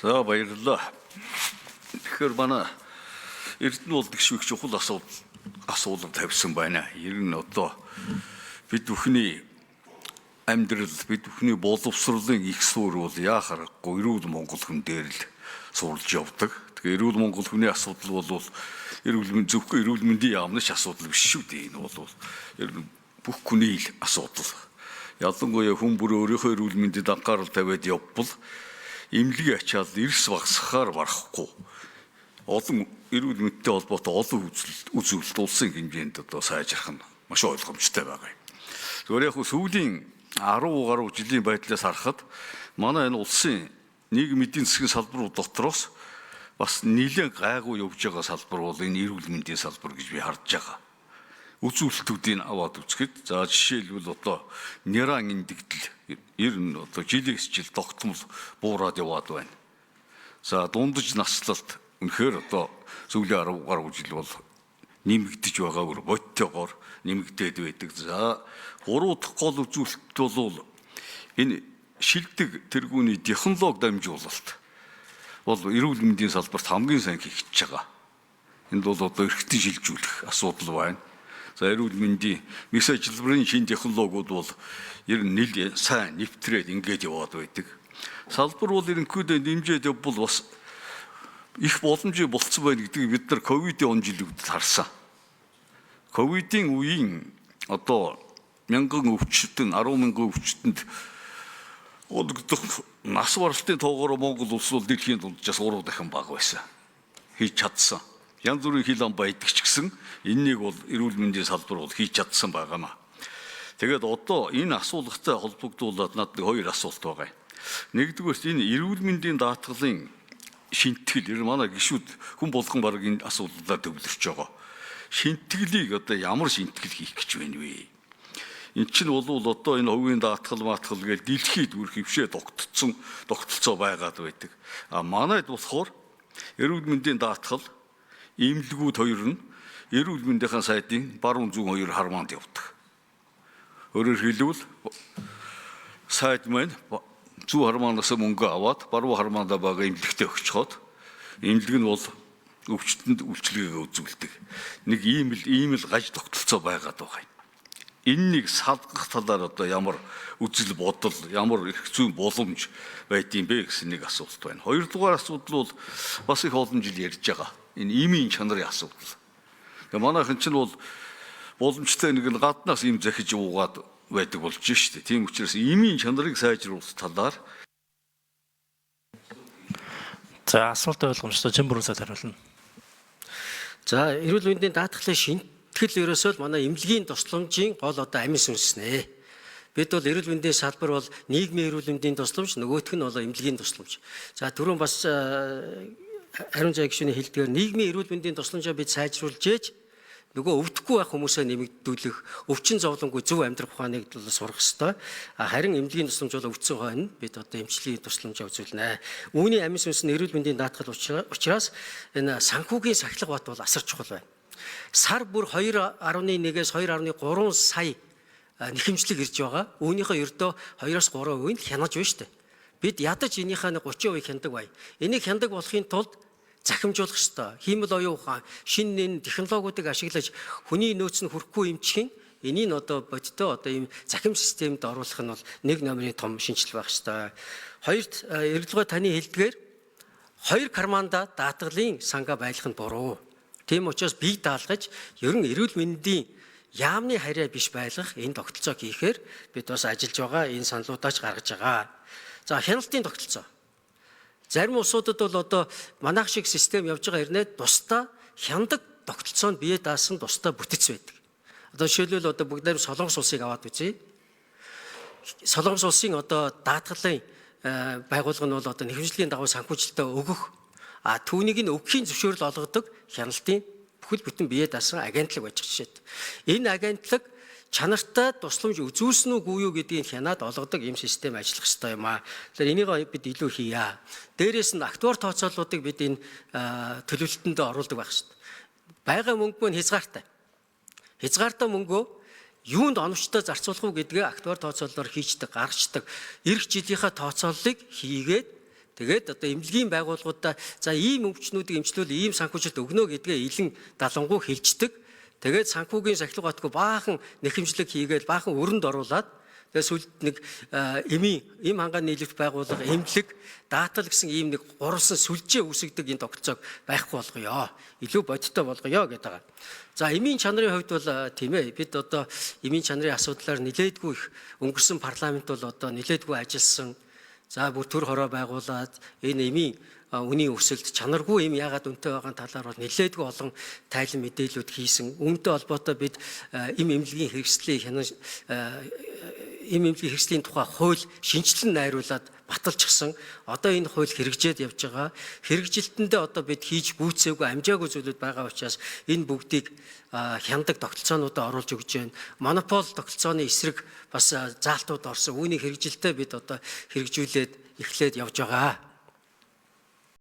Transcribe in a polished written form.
За баярлалаа. Тэгэхээр манай Эрдэнэ улс гişвэх чухал асуудал тавьсан байна. Ер нь одоо бид бүхний амьдрал, бид бүхний боловсролын их суурь бол яахарахгүй эрүүл Монгол хүн дээр л суралж явдаг. Тэгэхээр эрүүл Монгол хүний асуудал бол зөвхөн эрүүл мэндийн яамнаш асуудал биш шүү дээ. Энэ бол ер нь бүх хүний л асуудал. Ялангуяа хүн бүр өөрийнхөө эрүүл мэндэд анхаарал тавиад явбал эмнэлгийн ачаал эрс багасгахаар барахгүй. Олон эрүүл мэндтэй холбоотой олон үзүүлэлт улсын хэмжээнд одоо сайжрах нь маш ойлгомжтой байгаа юм. Зөвхөн яг сүүлийн 10 гаруй жилийн байдлаас харахад манай энэ улсын нийгмийн эдийн засгийн салбарууд дотроос бас нэлээд гайгүй явж байгаа салбар бол энэ эрүүл мэндийн салбар гэж би харж байгаа. Үзүүлэлтүүдийг аваад үзэхэд за жишээлбэл одоо няран эндэгдэл ер нь одоо жилээс жил тогтмол буураад яваад байна. За дундаж наслалт үнэхээр одоо сүүлийн 10 гаруй жил бол нэмэгдэж байгаагаар бодтойгоор нэмэгдээд байдаг. За 3 дахь гол үзүүлэлт бол энэ шилдэг тэргүүний технологи дамжуулалт бол эрүүл мэндийн салбарт хамгийн сайн хийгдэж байгаа. Энд бол одоо эрхтэн шилжүүлэх асуудал байна. За эрүүл мэндийн мэс ажиллбарын шинэ технологиуд бол ер нь сайн нэвтрээд ингээд яваад байдаг. Салбар бол ерөнхийдөө нэмжээд явбал бас их боломжтой болцсон байна гэдгийг бид нар ковидын он жилүүдэд харсан. Ковидын үеийн одоо 1000 өвчтөнд 10,000 өвчтөнд нас баралтын тоогоор Монгол улс бол дэлхийн дунджаас 3 дахин бага байсан. Хийж чадсан. Янз бүрийн хил ам байдаг ч гэсэн энэнийг бол эрүүл мэндийн салбар бол хийж чадсан байгаамаа. Тэгээд одоо энэ асуулгатай холбогдуулаад над хоёр асуулт байгаа. Нэгдүгээрт энэ эрүүл мэндийн даатгалын шинтгэл манай гишүүд хүн болгон баг энэ асуудлаар төвлөрч байгаа. Шинтгэлийг одоо ямар шинтгэл хийх гэж байна вэ? Энд чинь бол одоо энэ хувийн даатгал маатгал гэж дэлхийд бүр хөвшөө тогтолцоо байгаад байдаг. А манайд болохоор эрүүл мэндийн даатгал эмнэлгүүд хоёр нь эрүүл мэндийн сайдын баруун зүүн хоёр хармаанд явдаг. Өөрөөр хэлбэл сайд маань зүүн хармаанаас мөнгө аваад баруун хармаандаа байгаа эмнэлэгтээ өгчход эмнэлэг нь бол өвчтөнд үйлчилгээгээ үзүүлдэг. Нэг ийм л гаж тогтолцоо байгаад байгаа юм. Энэнийг салгах талаар одоо ямар үзэл бодол, ямар их зүйн боломж байдığım бэ гэсэн нэг асуулт байна. Хоёрдугаар асуудал бол бас их олон жил ярьж байгаа. Энэ имийн чанарын асуудал. Тэгээ манайхан чинь бол боломжтой нэг нь гаднаас им захиж уугаад байдаг болж шүү дээ. Тийм учраас имийн чанарыг сайжруулах талаар за асуулт ойлгомжтой Жимбүрсэд хариулна. За эрүүл мэндийн даатгалын шинтгэл ерөөсөө л манай эмнэлгийн тусламжийн гол одоо амин сүнс нэ. Бид бол эрүүл мэндийн салбар бол нийгмийн эрүүл мэндийн тусламж, нөгөөх нь бол эмнэлгийн тусламж. За түрүүн бас Ариун зай гишүүний хэлдгээр нийгмийн эрүүл мэндийн тусламжаа бид сайжруулж ээж нөгөө өвдөхгүй байх хүмүүсээ нэмэгдүүлэх, өвчин зовлонгүй зөв амьдрах ухааныг сурах ёстой. Харин эмнэлгийн тусламж бол өвдсөн хойно бид одоо эмчилгээний тусламжаа үзүүлнэ. Үүний амин сүнс нь эрүүл мэндийн даатгал учраас энэ санхүүгийн сахилга бат бол асар чухал байна. Сар бүр 2.1-ээс 2.3 сая нэхэмжлэг ирж байгаа. Үүнийхээ ердөө 2-3% нь хянаж байна шүү дээ. Бид ядаж энийхээ 30% хяндаг бай. Энийг хяндаг болохын тулд захимжуулах ёстой. Хиймэл оюун ухаан, шинэ технологиудыг ашиглаж хүний нөөц нь хүрэхгүй эмчхийн энийг одоо бодтой одоо ийм захим системд оруулах нь бол нэг номерын том шинжил байх ёстой. Хоёрт эргэлгөө таны хэлдгээр 2 карманда даатгалын сангаа байлгах нь буруу. Тийм учраас бие даалгаж ерөн эрүүл мэндийн яамны харьяа биш байлгах энэ тогтолцоог хийхээр бид бас ажиллаж байгаа энэ саналуудаач гаргаж байгаа. За хяналтын тогтолцоо. Зарим улсуудад бол одоо манайх шиг систем явж байгаа хэрнээ тусдаа хяндаг тогтолцоонд бие даасан тусдаа бүтэц байдаг. Одоо жишээлбэл одоо бүгд Солонгос улсыг аваад үзье. Солонгос улсын одоо даатгалын байгууллага нь бол одоо нэхэмжлийн дагуу санхүүжилтөд өгөх түүнийг нь өгөхийн зөвшөөрөл олгодог хяналтын бүхэл бүтэн бие даасан агентлаг байж жишээд. Энэ агентлаг чанартай тусламж үзүүлсэн үгүй юу гэдгийг хянаад олгодог юм систем ажиллах хэрэгтэй юм аа. Тэгэхээр энийг бид илүү хийя. Дээрээс нь актуар тооцооллуудыг бид энэ төлөвлөлтөнд оруулдаг байх хэрэгтэй. Байгаль мөнгө мөн хязгаартай. Хязгаартай мөнгөө юунд оновчтой зарцуулах уу гэдгээ актуар тооцооллоор хийждэг, гаргацдаг. Ирэх жилийнхаа тооцооллыг хийгээд Тэгээд одоо эмнэлгийн байгууллагуудаа за ийм өвчнүүдийг эмчлүүл ийм санхүүжилт өгнө гэдгээ илэн далангуу хэлждэг. Тэгээд санхүүгийн сахилга батгүй баахан нэхэмжлэг хийгээд баахан өрөнд оруулаад тэгээд сүлд нэг эм хангааны нийлэгдэх байгууллага эмнэлэг даатал гэсэн ийм нэг гурван сүлжээ үүсгдэг энэ тогтолцоог байхгүй болгоё. Илүү бодиттой болгоё гэдэг байгаа. За эмийн чанарын хувьд бол тийм ээ бид одоо эмийн чанарын асуудлаар нэлээдгүй их өнгөрсөн парламент бол одоо нэлээдгүй ажилласан. За бүр төр хороо байгуулад энэ эмийн үнийн өсөлт чанаргүй эм яагаад үнэтэй байгаа талаар бол нэлээдгүй олон тайлан мэдээлэлүүд хийсэн. Үүнтэй холбоотой бид эмнэлгийн хэрэгслийн тухай хууль шинжилэн найруулад баталчихсан. Одоо энэ хууль хэрэгжээд явж байгаа. Хэрэгжилтэндээ одоо бид хийж гүйцээгүй амжаагүй зүйлүүд байгаа учраас энэ бүгдийг хяндаг тогтолцоонуудаа оруулж өгч байна. Монопол тогтолцооны эсрэг бас заалтууд орсон. Үүнийг хэрэгжилтээ бид одоо хэрэгжүүлээд эхлээд явж байгаа.